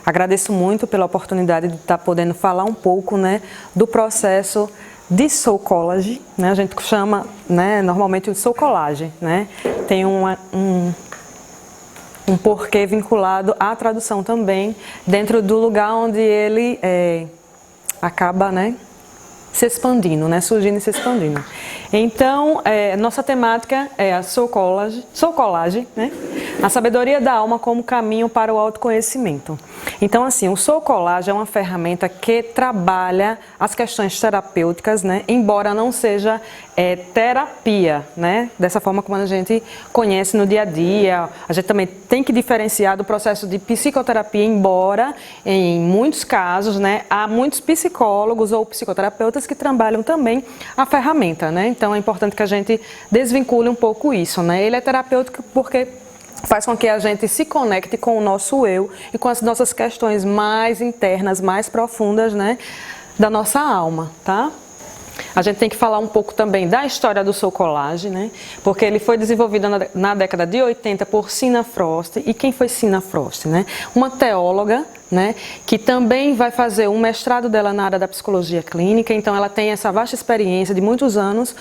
Agradeço muito pela oportunidade de estar podendo falar um pouco, né, do processo de soul collage, né? A gente chama, né, normalmente de soul collage, né? Tem um porquê vinculado à tradução também, dentro do lugar onde ele acaba, né, se expandindo, né, surgindo e se expandindo. Então, nossa temática é a soul collage, né, a sabedoria da alma como caminho para o autoconhecimento. Então, assim, o soul collage é uma ferramenta que trabalha as questões terapêuticas, né, embora não seja terapia, né, dessa forma como a gente conhece no dia a dia. A gente também tem que diferenciar do processo de psicoterapia, embora em muitos casos, né, há muitos psicólogos ou psicoterapeutas que trabalham também a ferramenta, né? Então é importante que a gente desvincule um pouco isso, né? Ele é terapêutico porque faz com que a gente se conecte com o nosso eu e com as nossas questões mais internas, mais profundas, né, da nossa alma, tá? A gente tem que falar um pouco também da história do soul collage, né? Porque ele foi desenvolvido na década de 80 por Sina Frost. E quem foi Sina Frost, né? Uma teóloga, né, que também vai fazer um mestrado dela na área da psicologia clínica. Então ela tem essa vasta experiência de muitos anos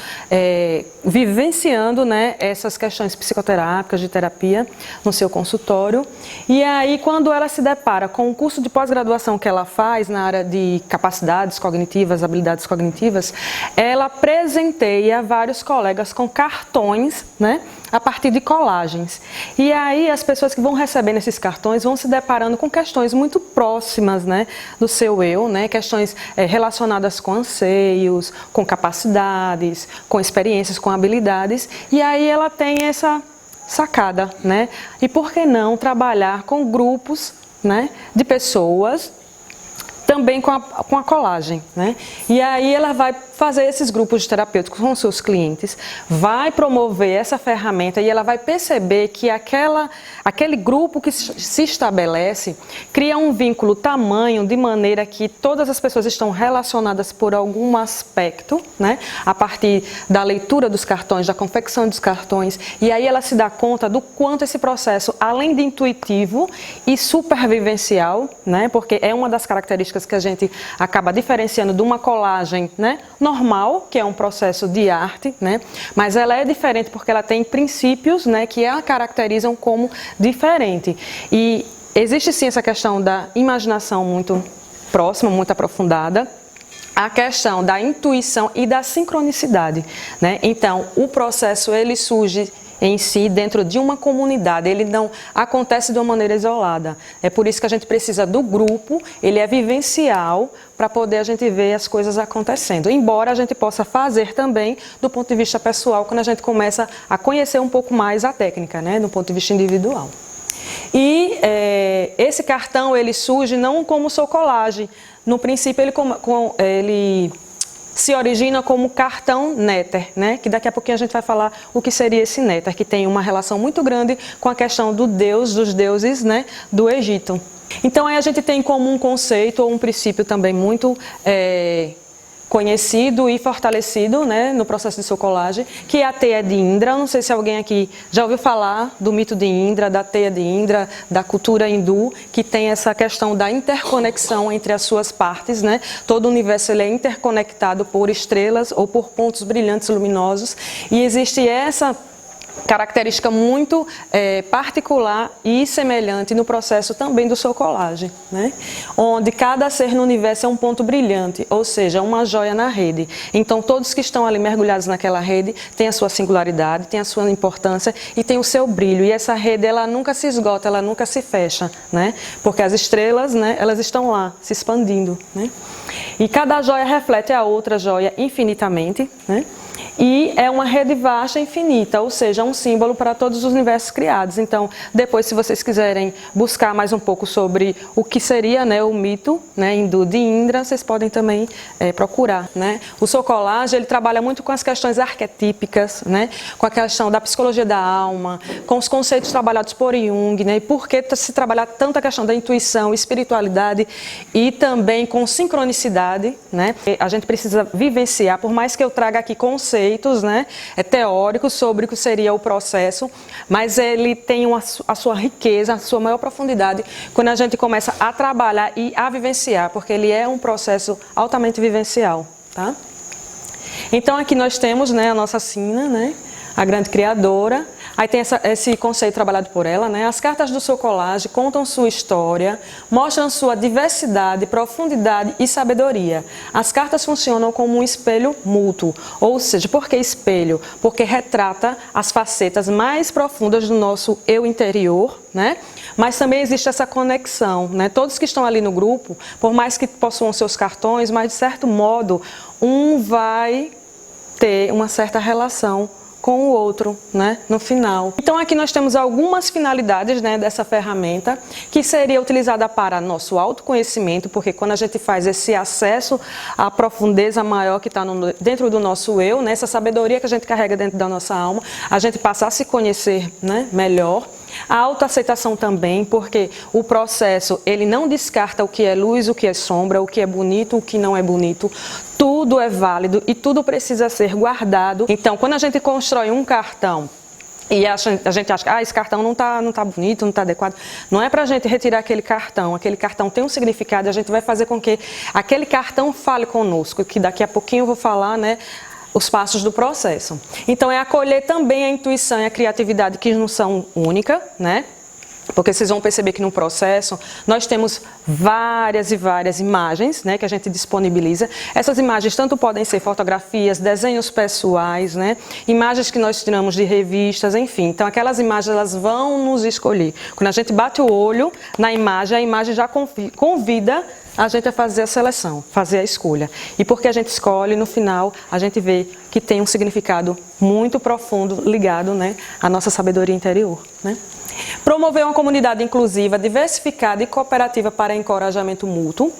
vivenciando, né, essas questões psicoterápicas de terapia no seu consultório. E aí, quando ela se depara com o curso de pós-graduação que ela faz na área de capacidades cognitivas, habilidades cognitivas, ela presenteia vários colegas com cartões, né, a partir de colagens. E aí as pessoas que vão recebendo esses cartões vão se deparando com questões muito próximas, né, do seu eu, né, questões relacionadas com anseios, com capacidades, com experiências, com habilidades. E aí ela tem essa sacada, né? E por que não trabalhar com grupos, né, de pessoas também com a colagem, né? E aí ela vai fazer esses grupos terapêuticos com seus clientes, vai promover essa ferramenta e ela vai perceber que aquele grupo que se estabelece cria um vínculo tamanho de maneira que todas as pessoas estão relacionadas por algum aspecto, né? A partir da leitura dos cartões, da confecção dos cartões, e aí ela se dá conta do quanto esse processo, além de intuitivo e supervivencial, né? Porque é uma das características que a gente acaba diferenciando de uma colagem, né, normal, que é um processo de arte, né, mas ela é diferente porque ela tem princípios, né, que a caracterizam como diferente. E existe sim essa questão da imaginação muito próxima, muito aprofundada, a questão da intuição e da sincronicidade, né? Então, o processo ele surge em si, dentro de uma comunidade, ele não acontece de uma maneira isolada. É por isso que a gente precisa do grupo, ele é vivencial, para poder a gente ver as coisas acontecendo. Embora a gente possa fazer também do ponto de vista pessoal, quando a gente começa a conhecer um pouco mais a técnica, né, do ponto de vista individual. E esse cartão, ele surge não como soul collage. No princípio, ele se origina como cartão Néter, né? Que daqui a pouquinho a gente vai falar o que seria esse Néter, que tem uma relação muito grande com a questão do Deus, dos deuses, né, do Egito. Então aí a gente tem como um conceito ou um princípio também muito conhecido e fortalecido, né, no processo de soul collage, que é a teia de Indra. Eu não sei se alguém aqui já ouviu falar do mito de Indra, da teia de Indra, da cultura hindu, que tem essa questão da interconexão entre as suas partes, né? Todo o universo ele é interconectado por estrelas ou por pontos brilhantes luminosos, e existe essa característica muito particular e semelhante no processo também do soul collage, né? Onde cada ser no universo é um ponto brilhante, ou seja, uma joia na rede. Então todos que estão ali mergulhados naquela rede têm a sua singularidade, têm a sua importância e têm o seu brilho. E essa rede ela nunca se esgota, ela nunca se fecha, né? Porque as estrelas, né, elas estão lá se expandindo, né? E cada joia reflete a outra joia infinitamente, né? E é uma rede vasta e infinita, ou seja, um símbolo para todos os universos criados. Então, depois, se vocês quiserem buscar mais um pouco sobre o que seria, né, o mito, né, hindu de Indra, vocês podem também procurar, né? O soul collage, ele trabalha muito com as questões arquetípicas, né, com a questão da psicologia da alma, com os conceitos trabalhados por Jung, né, e por que se trabalhar tanto a questão da intuição, espiritualidade e também com sincronicidade, né? A gente precisa vivenciar, por mais que eu traga aqui conceitos conceitos, né, teóricos sobre o que seria o processo, mas ele tem a sua riqueza, a sua maior profundidade quando a gente começa a trabalhar e a vivenciar, porque ele é um processo altamente vivencial, tá? Então aqui nós temos, né, a nossa sina, né, a grande criadora. Aí tem esse conceito trabalhado por ela, né? As cartas do seu colagem contam sua história, mostram sua diversidade, profundidade e sabedoria. As cartas funcionam como um espelho mútuo, ou seja, por que espelho? Porque retrata as facetas mais profundas do nosso eu interior, né? Mas também existe essa conexão, né? Todos que estão ali no grupo, por mais que possuam seus cartões, mas de certo modo, um vai ter uma certa relação com o outro, né, no final. Então aqui nós temos algumas finalidades, né, dessa ferramenta, que seria utilizada para nosso autoconhecimento, porque quando a gente faz esse acesso à profundeza maior que está dentro do nosso eu, né, essa sabedoria que a gente carrega dentro da nossa alma, a gente passa a se conhecer, né, melhor. A autoaceitação também, porque o processo, ele não descarta o que é luz, o que é sombra, o que é bonito, o que não é bonito. Tudo é válido e tudo precisa ser guardado. Então, quando a gente constrói um cartão e a gente acha que esse cartão não tá bonito, não está adequado, não é para a gente retirar aquele cartão tem um significado, a gente vai fazer com que aquele cartão fale conosco, que daqui a pouquinho eu vou falar, né, os passos do processo. Então é acolher também a intuição e a criatividade que não são únicas, né? Porque vocês vão perceber que no processo nós temos várias e várias imagens, né, que a gente disponibiliza. Essas imagens tanto podem ser fotografias, desenhos pessoais, né, imagens que nós tiramos de revistas, enfim. Então aquelas imagens elas vão nos escolher. Quando a gente bate o olho na imagem, a imagem já convida a gente a fazer a seleção, fazer a escolha. E porque a gente escolhe, no final, a gente vê que tem um significado muito profundo ligado, né, à nossa sabedoria interior, né? Promover uma comunidade inclusiva, diversificada e cooperativa para encorajamento mútuo.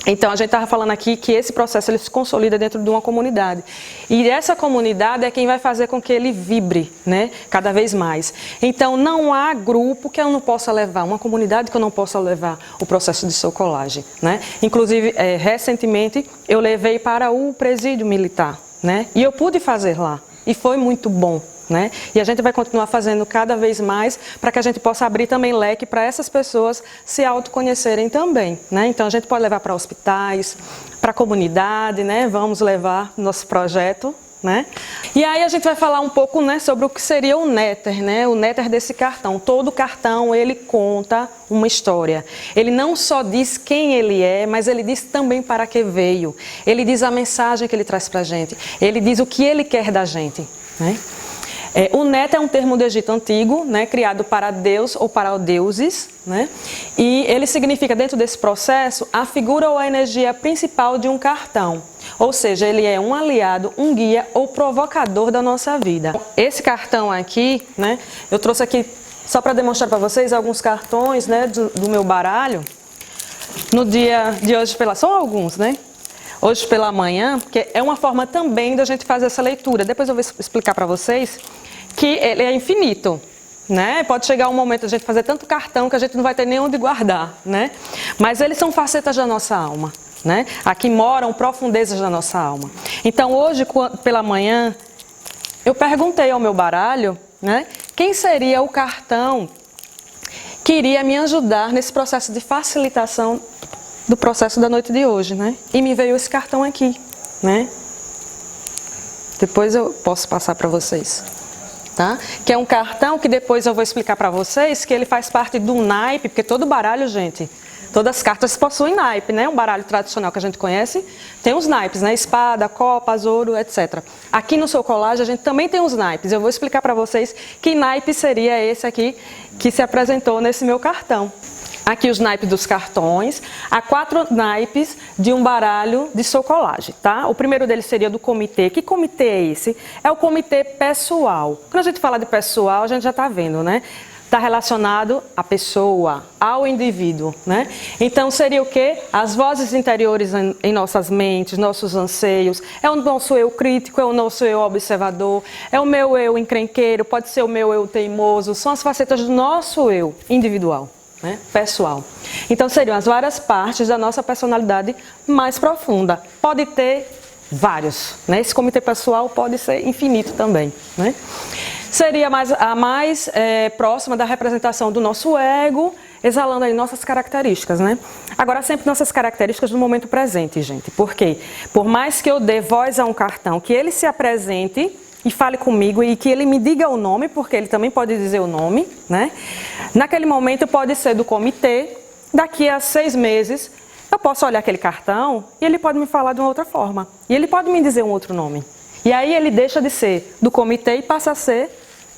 Então, a gente estava falando aqui que esse processo ele se consolida dentro de uma comunidade. E essa comunidade é quem vai fazer com que ele vibre, né, cada vez mais. Então, não há grupo que eu não possa levar, uma comunidade que eu não possa levar o processo de Soul Collage, né? Inclusive, recentemente, eu levei para o presídio militar, né? E eu pude fazer lá. E foi muito bom, né? E a gente vai continuar fazendo cada vez mais para que a gente possa abrir também leque para essas pessoas se autoconhecerem também, né? Então a gente pode levar para hospitais, para a comunidade, né? Vamos levar nosso projeto, né? E aí a gente vai falar um pouco, né, sobre o que seria o néter, né? O néter desse cartão. Todo cartão ele conta uma história. Ele não só diz quem ele é, mas ele diz também para que veio. Ele diz a mensagem que ele traz para a gente. Ele diz o que ele quer da gente, né? O néter é um termo do Egito Antigo, né, criado para Deus ou para deuses, né, e ele significa, dentro desse processo, a figura ou a energia principal de um cartão. Ou seja, ele é um aliado, um guia ou provocador da nossa vida. Esse cartão aqui, né, eu trouxe aqui só para demonstrar para vocês alguns cartões, né, do meu baralho. No dia de hoje, são alguns, né? Hoje pela manhã, porque é uma forma também da gente fazer essa leitura. Depois eu vou explicar para vocês que ele é infinito, né? Pode chegar um momento de a gente fazer tanto cartão que a gente não vai ter nem onde guardar, né? Mas eles são facetas da nossa alma, né? Aqui moram profundezas da nossa alma. Então hoje pela manhã, eu perguntei ao meu baralho, né? Quem seria o cartão que iria me ajudar nesse processo de facilitação do processo da noite de hoje, né? E me veio esse cartão aqui, né? Depois eu posso passar para vocês, tá? Que é um cartão que depois eu vou explicar para vocês que ele faz parte do naipe, porque todo baralho, gente, todas as cartas possuem naipe, né? Um baralho tradicional que a gente conhece tem os naipes, né? Espada, copas, ouro, etc. Aqui no Soul Collage a gente também tem os naipes. Eu vou explicar para vocês que naipe seria esse aqui que se apresentou nesse meu cartão. Aqui os naipes dos cartões, há 4 naipes de um baralho de Soul Collage, tá? O primeiro deles seria do comitê. Que comitê é esse? É o comitê pessoal. Quando a gente fala de pessoal, a gente já está vendo, né? Está relacionado à pessoa, ao indivíduo, né? Então seria o quê? As vozes interiores em nossas mentes, nossos anseios. É o nosso eu crítico, é o nosso eu observador, é o meu eu encrenqueiro, pode ser o meu eu teimoso. São as facetas do nosso eu individual, né? Pessoal. Então seriam as várias partes da nossa personalidade mais profunda. Pode ter vários, né? Esse comitê pessoal pode ser infinito também, né? Seria a mais próxima da representação do nosso ego, exalando aí nossas características, né? Agora, sempre nossas características no momento presente, gente. Por quê? Por mais que eu dê voz a um cartão, que ele se apresente e fale comigo e que ele me diga o nome, porque ele também pode dizer o nome, né? Naquele momento pode ser do comitê, daqui a 6 meses eu posso olhar aquele cartão e ele pode me falar de uma outra forma. E ele pode me dizer um outro nome. E aí ele deixa de ser do comitê e passa a ser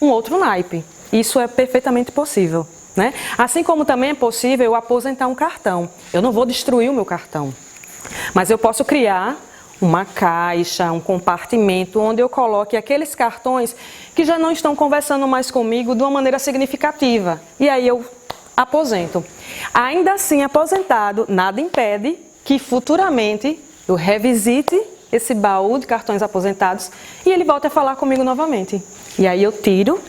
um outro naipe. Isso é perfeitamente possível, né? Assim como também é possível eu aposentar um cartão. Eu não vou destruir o meu cartão, mas eu posso criar uma caixa, um compartimento onde eu coloque aqueles cartões que já não estão conversando mais comigo de uma maneira significativa. E aí eu aposento. Ainda assim, aposentado, nada impede que futuramente eu revisite esse baú de cartões aposentados e ele volte a falar comigo novamente. E aí eu tiro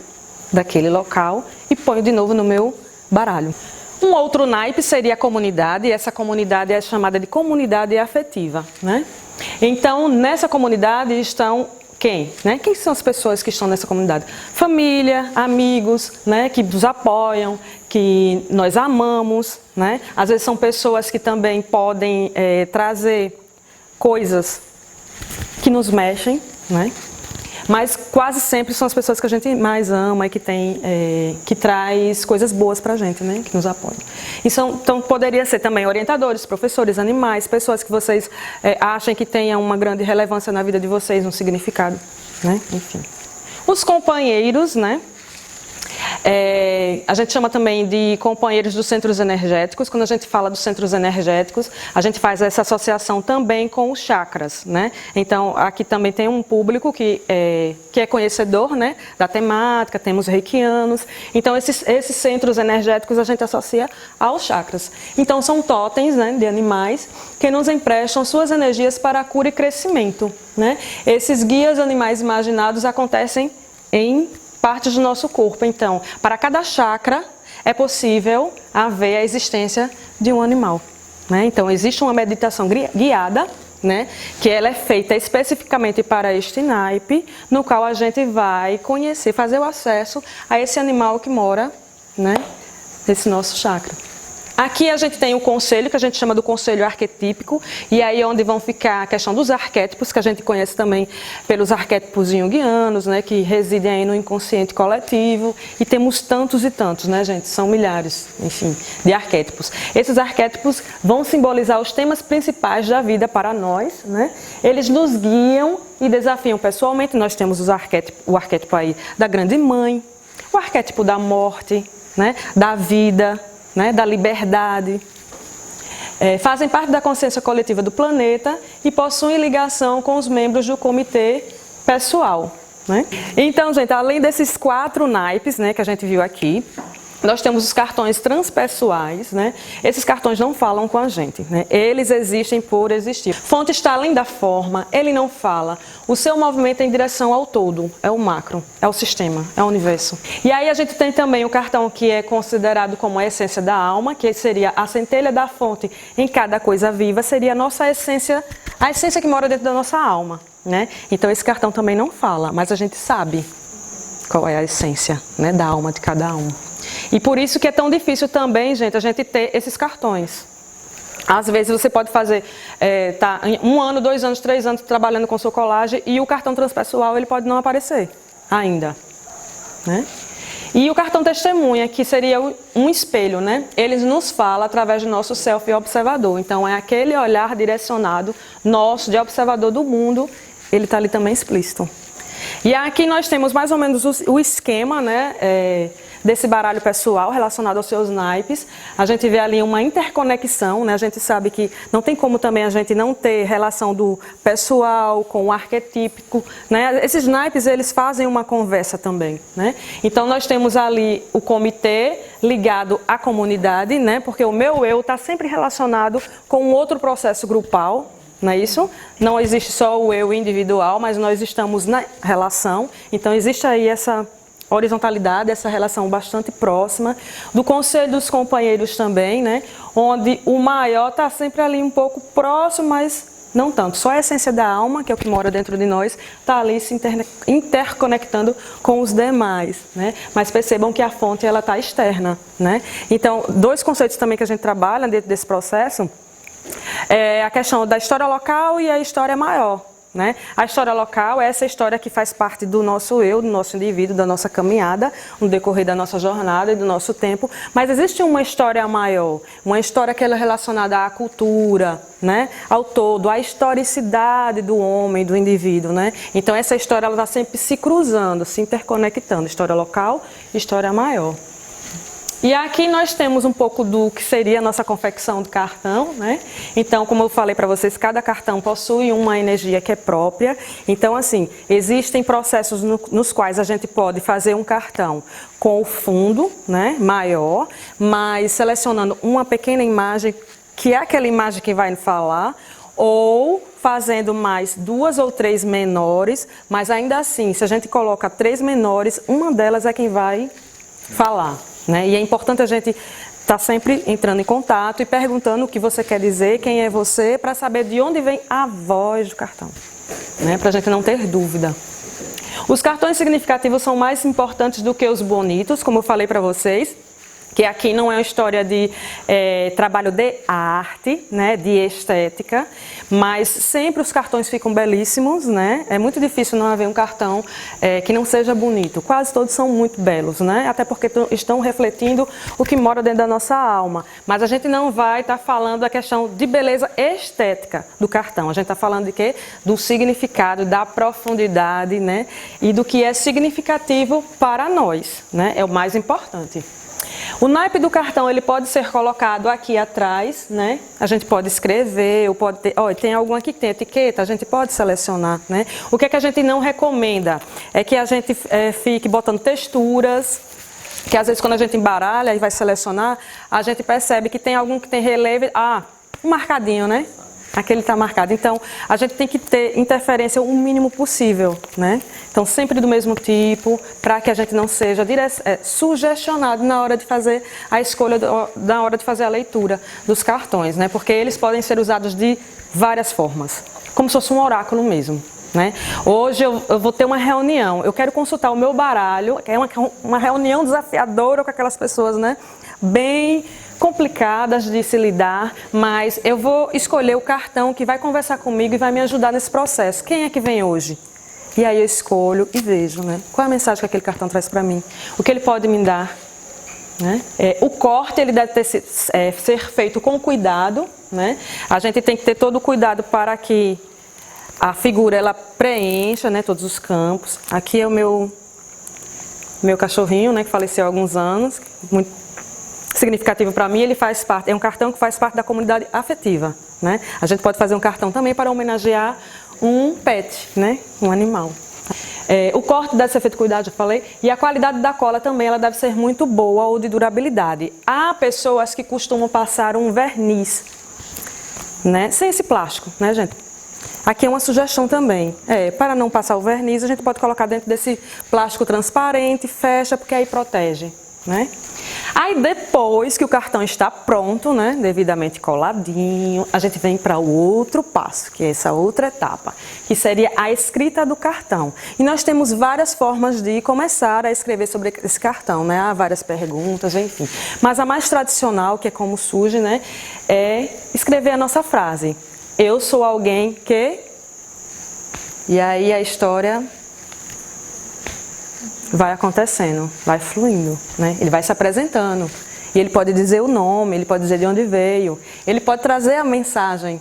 daquele local e ponho de novo no meu baralho. Um outro naipe seria a comunidade, e essa comunidade é chamada de comunidade afetiva, né? Então, nessa comunidade estão quem? Né? Quem são as pessoas que estão nessa comunidade? Família, amigos, né? Que nos apoiam, que nós amamos, né? Às vezes são pessoas que também podem trazer coisas que nos mexem, né? Mas quase sempre são as pessoas que a gente mais ama e que traz coisas boas pra gente, né? Que nos apoiam. Então poderia ser também orientadores, professores, animais, pessoas que vocês achem que tenham uma grande relevância na vida de vocês, um significado, né? Enfim. Os companheiros, né? A gente chama também de companheiros dos centros energéticos. Quando a gente fala dos centros energéticos, a gente faz essa associação também com os chakras, né? Então, aqui também tem um público que é conhecedor, né, da temática, temos reikianos. Então, esses centros energéticos a gente associa aos chakras. Então, são totens, né, de animais que nos emprestam suas energias para a cura e crescimento, né? Esses guias animais imaginados acontecem em partes do nosso corpo. Então, para cada chakra é possível haver a existência de um animal, né? Então, existe uma meditação guiada, né, que ela é feita especificamente para este naipe, no qual a gente vai conhecer, fazer o acesso a esse animal que mora, né, nesse nosso chakra. Aqui a gente tem o conselho, que a gente chama do conselho arquetípico, e aí é onde vão ficar a questão dos arquétipos, que a gente conhece também pelos arquétipos junguianos, né, que residem aí no inconsciente coletivo, e temos tantos e tantos, né, gente? São milhares, enfim, de arquétipos. Esses arquétipos vão simbolizar os temas principais da vida para nós, né? Eles nos guiam e desafiam pessoalmente. Nós temos o arquétipo aí da grande mãe, o arquétipo da morte, né, da vida, né, da liberdade, fazem parte da consciência coletiva do planeta e possuem ligação com os membros do comitê pessoal, né? Então, gente, além desses 4 naipes, né, que a gente viu aqui, nós temos os cartões transpessoais, né? Esses cartões não falam com a gente, né? Eles existem por existir. Fonte está além da forma, ele não fala. O seu movimento é em direção ao todo, é o macro, é o sistema, é o universo. E aí a gente tem também o cartão que é considerado como a essência da alma, que seria a centelha da fonte em cada coisa viva, seria a nossa essência, a essência que mora dentro da nossa alma, né? Então esse cartão também não fala, mas a gente sabe qual é a essência, né, da alma de cada um. E por isso que é tão difícil também, gente, a gente ter esses cartões. Às vezes você pode fazer, tá 1 ano, 2 anos, 3 anos trabalhando com sua colagem e o cartão transpessoal ele pode não aparecer ainda, né? E o cartão testemunha, que seria um espelho, né? Ele nos fala através do nosso self observador. Então é aquele olhar direcionado nosso de observador do mundo, ele está ali também explícito. E aqui nós temos mais ou menos o esquema, né, desse baralho pessoal relacionado aos seus naipes. A gente vê ali uma interconexão, né? A gente sabe que não tem como também a gente não ter relação do pessoal com o arquetípico, né? Esses naipes, eles fazem uma conversa também, né? Então nós temos ali o comitê ligado à comunidade, né? Porque o meu eu está sempre relacionado com um outro processo grupal. Não é isso? Não existe só o eu individual, mas nós estamos na relação. Então existe aí essa horizontalidade, essa relação bastante próxima. Do conselho dos companheiros também, né? Onde o maior está sempre ali um pouco próximo, mas não tanto. Só a essência da alma, que é o que mora dentro de nós, está ali se interconectando com os demais, né? Mas percebam que a fonte ela está externa, né? Então, dois conceitos também que a gente trabalha dentro desse processo é a questão da história local e a história maior, né? A história local é essa história que faz parte do nosso eu, do nosso indivíduo, da nossa caminhada, no decorrer da nossa jornada e do nosso tempo, mas existe uma história maior, uma história que ela é relacionada à cultura, né? Ao todo, à historicidade do homem, do indivíduo, né? Então essa história ela está sempre se cruzando, se interconectando, história local e história maior. E aqui nós temos um pouco do que seria a nossa confecção do cartão, né? Então, como eu falei para vocês, cada cartão possui uma energia que é própria. Então, assim, existem processos nos quais a gente pode fazer um cartão com o fundo, né, maior, mas selecionando uma pequena imagem, que é aquela imagem que vai falar, ou fazendo mais 2 ou 3 menores, mas ainda assim, se a gente coloca 3 menores, uma delas é quem vai falar. Né? E é importante a gente estar sempre entrando em contato e perguntando o que você quer dizer, quem é você, para saber de onde vem a voz do cartão, né? Para a gente não ter dúvida. Os cartões significativos são mais importantes do que os bonitos, como eu falei para vocês, que aqui não é uma história de trabalho de arte, né, de estética, mas sempre os cartões ficam belíssimos, né? É muito difícil não haver um cartão que não seja bonito. Quase todos são muito belos, né? Até porque estão refletindo o que mora dentro da nossa alma. Mas a gente não vai estar falando da questão de beleza estética do cartão. A gente está falando de quê? Do significado, da profundidade, né? E do que é significativo para nós, né? É o mais importante. O naipe do cartão ele pode ser colocado aqui atrás, né? A gente pode escrever, ou pode ter, tem algum aqui que tem etiqueta, a gente pode selecionar, né? O que é que a gente não recomenda é que a gente fique botando texturas, que às vezes quando a gente embaralha e vai selecionar, a gente percebe que tem algum que tem relevo, um marcadinho, né? Aquele está marcado. Então, a gente tem que ter interferência o mínimo possível, né? Então, sempre do mesmo tipo, para que a gente não seja sugestionado na hora de fazer a escolha, na hora de fazer a leitura dos cartões, né? Porque eles podem ser usados de várias formas, como se fosse um oráculo mesmo, né? Hoje eu vou ter uma reunião, eu quero consultar o meu baralho, que é uma reunião desafiadora com aquelas pessoas, né? Bem complicadas de se lidar, mas eu vou escolher o cartão que vai conversar comigo e vai me ajudar nesse processo. Quem é que vem hoje? E aí eu escolho e vejo, né? Qual é a mensagem que aquele cartão traz para mim? O que ele pode me dar? Né? O corte ele deve ser feito com cuidado, né? A gente tem que ter todo o cuidado para que a figura ela preencha, né, todos os campos. Aqui é o meu cachorrinho, né, que faleceu há alguns anos, muito significativo para mim. Ele faz parte, é um cartão que faz parte da comunidade afetiva, né? A gente pode fazer um cartão também para homenagear um pet, né, um animal. O corte deve ser feito com cuidado, já falei, e a qualidade da cola também ela deve ser muito boa ou de durabilidade. Há pessoas que costumam passar um verniz, né, sem esse plástico, né, gente? Aqui é uma sugestão também. Para não passar o verniz, a gente pode colocar dentro desse plástico transparente, fecha, porque aí protege, né? Aí depois que o cartão está pronto, né, devidamente coladinho, a gente vem para o outro passo, que é essa outra etapa, que seria a escrita do cartão. E nós temos várias formas de começar a escrever sobre esse cartão, né? Há várias perguntas, enfim. Mas a mais tradicional, que é como surge, né, é escrever a nossa frase. Eu sou alguém que... E aí a história vai acontecendo, vai fluindo, né? Ele vai se apresentando. E ele pode dizer o nome, ele pode dizer de onde veio. Ele pode trazer a mensagem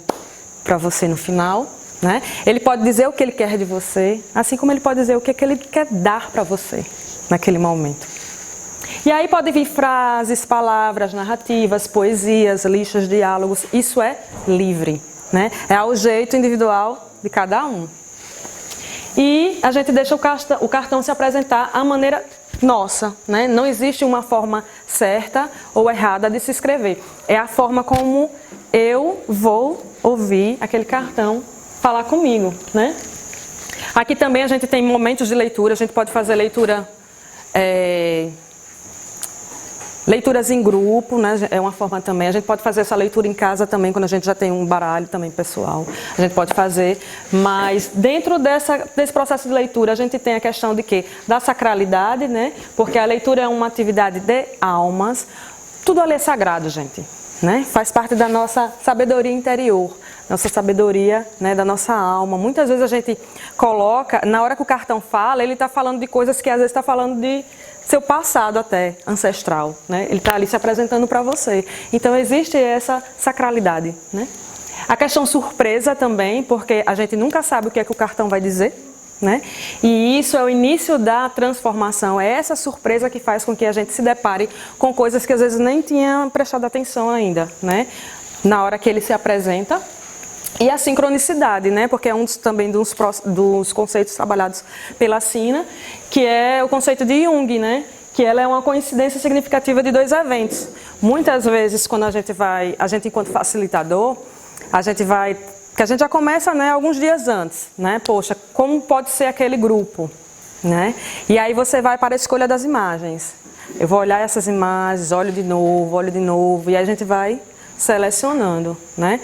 para você no final, né? Ele pode dizer o que ele quer de você, assim como ele pode dizer o que ele quer dar para você naquele momento. E aí pode vir frases, palavras, narrativas, poesias, listas, diálogos. Isso é livre, né? É ao jeito individual de cada um. E a gente deixa o cartão se apresentar à maneira nossa, né? Não existe uma forma certa ou errada de se escrever. É a forma como eu vou ouvir aquele cartão falar comigo, né? Aqui também a gente tem momentos de leitura, a gente pode fazer leitura Leituras em grupo, né, é uma forma também. A gente pode fazer essa leitura em casa também, quando a gente já tem um baralho também pessoal. A gente pode fazer, mas dentro desse processo de leitura, a gente tem a questão de quê? Da sacralidade, né? Porque a leitura é uma atividade de almas. Tudo ali é sagrado, gente, né? Faz parte da nossa sabedoria interior, nossa sabedoria, né, da nossa alma. Muitas vezes a gente coloca, na hora que o cartão fala, ele está falando de coisas que às vezes está falando de seu passado até, ancestral, né? Ele está ali se apresentando para você. Então existe essa sacralidade, né? A questão surpresa também, porque a gente nunca sabe o que é que o cartão vai dizer, né? E isso é o início da transformação, é essa surpresa que faz com que a gente se depare com coisas que às vezes nem tinha prestado atenção ainda, né? Na hora que ele se apresenta. E a sincronicidade, né? Porque é também dos conceitos trabalhados pela Sina, que é o conceito de Jung, né? Que ela é uma coincidência significativa de dois eventos. Muitas vezes, quando a gente enquanto facilitador, que a gente já começa, né, alguns dias antes, né? Poxa, como pode ser aquele grupo, né? E aí você vai para a escolha das imagens. Eu vou olhar essas imagens, olho de novo, e aí a gente vai selecionando, né?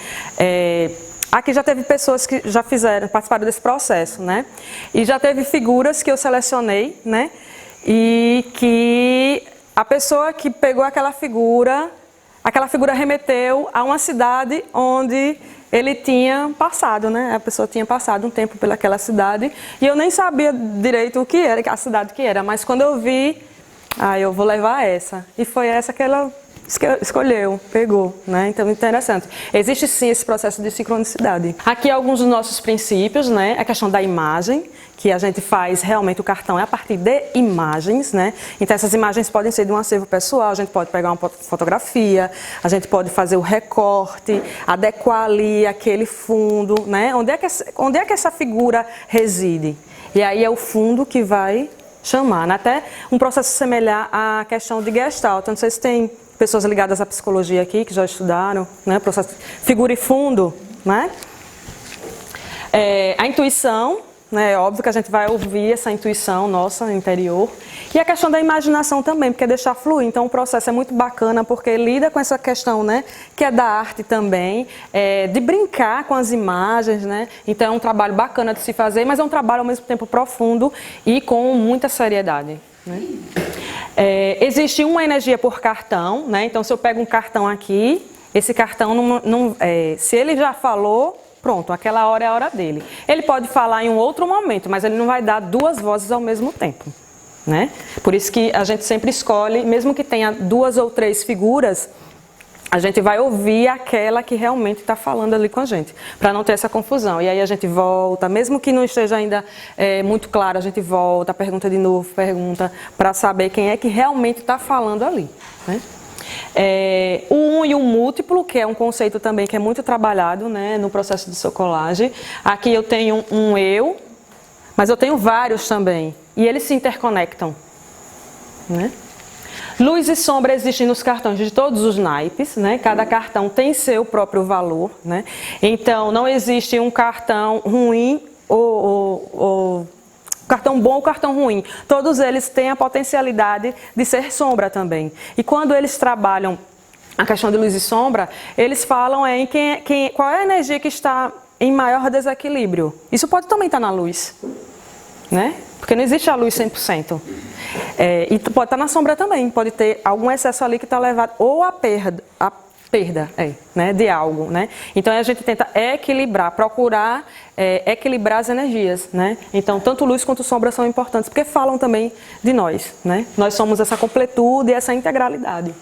Aqui já teve pessoas que já participaram desse processo, né? E já teve figuras que eu selecionei, né? E que a pessoa que pegou aquela figura remeteu a uma cidade onde ele tinha passado, né? A pessoa tinha passado um tempo pelaquela cidade e eu nem sabia direito o que era, a cidade que era, mas quando eu vi, eu vou levar essa. E foi essa que ela escolheu, pegou, né? Então, interessante. Existe sim esse processo de sincronicidade. Aqui alguns dos nossos princípios, né? A questão da imagem, que a gente faz realmente o cartão é a partir de imagens, né? Então, essas imagens podem ser de um acervo pessoal, a gente pode pegar uma fotografia, a gente pode fazer o recorte, adequar ali aquele fundo, né? Onde é que essa figura reside? E aí é o fundo que vai chamar, né? Até um processo semelhar à questão de Gestalt. Eu não sei se tem pessoas ligadas à psicologia aqui, que já estudaram, né? Processo figura e fundo, né? A intuição, né? É óbvio que a gente vai ouvir essa intuição nossa interior. E a questão da imaginação também, porque é deixar fluir. Então o processo é muito bacana, porque lida com essa questão, né? Que é da arte também, de brincar com as imagens, né? Então é um trabalho bacana de se fazer, mas é um trabalho ao mesmo tempo profundo e com muita seriedade, né? Existe uma energia por cartão, né? Então se eu pego um cartão aqui, esse cartão se ele já falou, pronto, aquela hora é a hora dele. Ele pode falar em um outro momento, mas ele não vai dar duas vozes ao mesmo tempo, né? Por isso que a gente sempre escolhe, mesmo que tenha 2 ou 3 figuras, a gente vai ouvir aquela que realmente está falando ali com a gente, para não ter essa confusão. E aí a gente volta, mesmo que não esteja ainda muito claro, a gente volta, pergunta de novo, para saber quem é que realmente está falando ali, né? O um e o múltiplo, que é um conceito também que é muito trabalhado, né, no processo de socolagem. Aqui eu tenho um eu, mas eu tenho vários também, e eles se interconectam, né? Luz e sombra existem nos cartões de todos os naipes, né? Cada cartão tem seu próprio valor, né? Então não existe um cartão ruim ou cartão bom ou cartão ruim. Todos eles têm a potencialidade de ser sombra também. E quando eles trabalham a questão de luz e sombra, eles falam em qual é a energia que está em maior desequilíbrio. Isso pode também estar na luz, né? Porque não existe a luz 100%. E pode estar na sombra também, pode ter algum excesso ali que está levado, ou a perda né, de algo, né? Então a gente tenta equilibrar, procurar equilibrar as energias, né? Então tanto luz quanto sombra são importantes, porque falam também de nós, né? Nós somos essa completude e essa integralidade.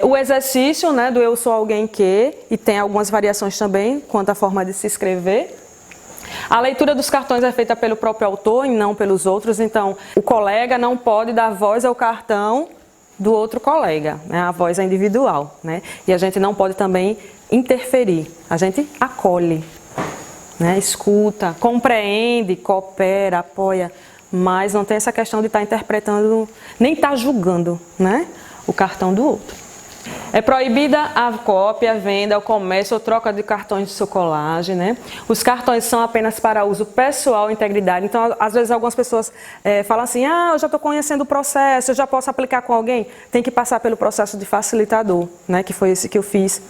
O exercício, né, do eu sou alguém que, e tem algumas variações também quanto à forma de se escrever. A leitura dos cartões é feita pelo próprio autor e não pelos outros, então o colega não pode dar voz ao cartão do outro colega, né? A voz é individual, né? E a gente não pode também interferir, a gente acolhe, né? Escuta, compreende, coopera, apoia, mas não tem essa questão de estar interpretando, nem estar julgando, né, o cartão do outro. É proibida a cópia, a venda, o comércio ou troca de cartões de chocolate, né? Os cartões são apenas para uso pessoal e integridade. Então, às vezes, algumas pessoas falam assim, eu já estou conhecendo o processo, eu já posso aplicar com alguém. Tem que passar pelo processo de facilitador, né? Que foi esse que eu fiz.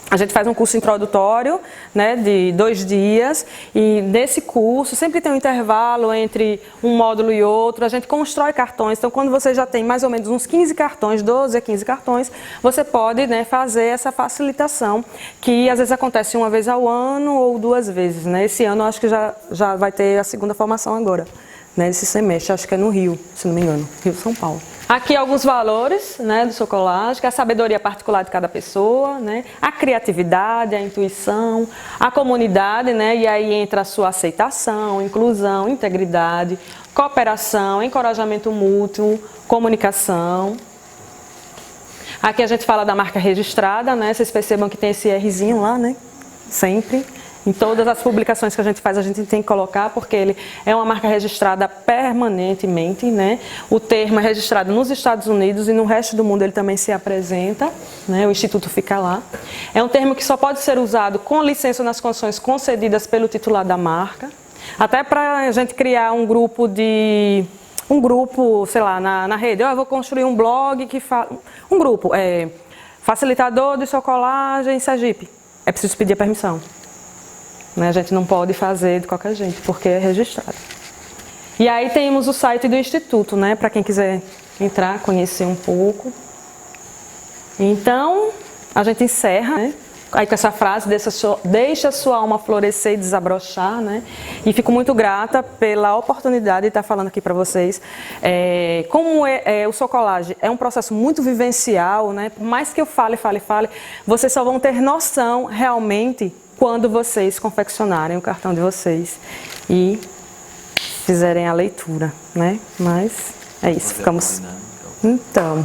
A gente faz um curso introdutório, né, de 2 dias, e nesse curso sempre tem um intervalo entre um módulo e outro, a gente constrói cartões. Então, quando você já tem mais ou menos uns 15 cartões, 12 a 15 cartões, você pode, né, fazer essa facilitação, que às vezes acontece uma vez ao ano ou 2 vezes. Né? Esse ano eu acho que já vai ter a segunda formação agora, né, esse semestre, acho que é no Rio, se não me engano, Rio São Paulo. Aqui alguns valores, né, do Socolage, que é a sabedoria particular de cada pessoa, né, a criatividade, a intuição, a comunidade, né, e aí entra a sua aceitação, inclusão, integridade, cooperação, encorajamento mútuo, comunicação. Aqui a gente fala da marca registrada, né, vocês percebam que tem esse Rzinho lá, né, sempre. Em todas as publicações que a gente faz, a gente tem que colocar, porque ele é uma marca registrada permanentemente, né? O termo é registrado nos Estados Unidos e no resto do mundo ele também se apresenta, né? O Instituto fica lá. É um termo que só pode ser usado com licença nas condições concedidas pelo titular da marca, até para a gente criar um grupo, sei lá, na rede. Eu vou construir um blog que fala... Um grupo, facilitador de chocolate em Sergipe. É preciso pedir a permissão. A gente não pode fazer de qualquer jeito, porque é registrado. E aí temos o site do Instituto, né, para quem quiser entrar, conhecer um pouco. Então, a gente encerra, né, aí com essa frase, deixa sua alma florescer e desabrochar, né, e fico muito grata pela oportunidade de estar falando aqui para vocês. Como o Socolage é um processo muito vivencial, né, por mais que eu fale, vocês só vão ter noção realmente quando vocês confeccionarem o cartão de vocês e fizerem a leitura, né? Mas é isso, ficamos... Então...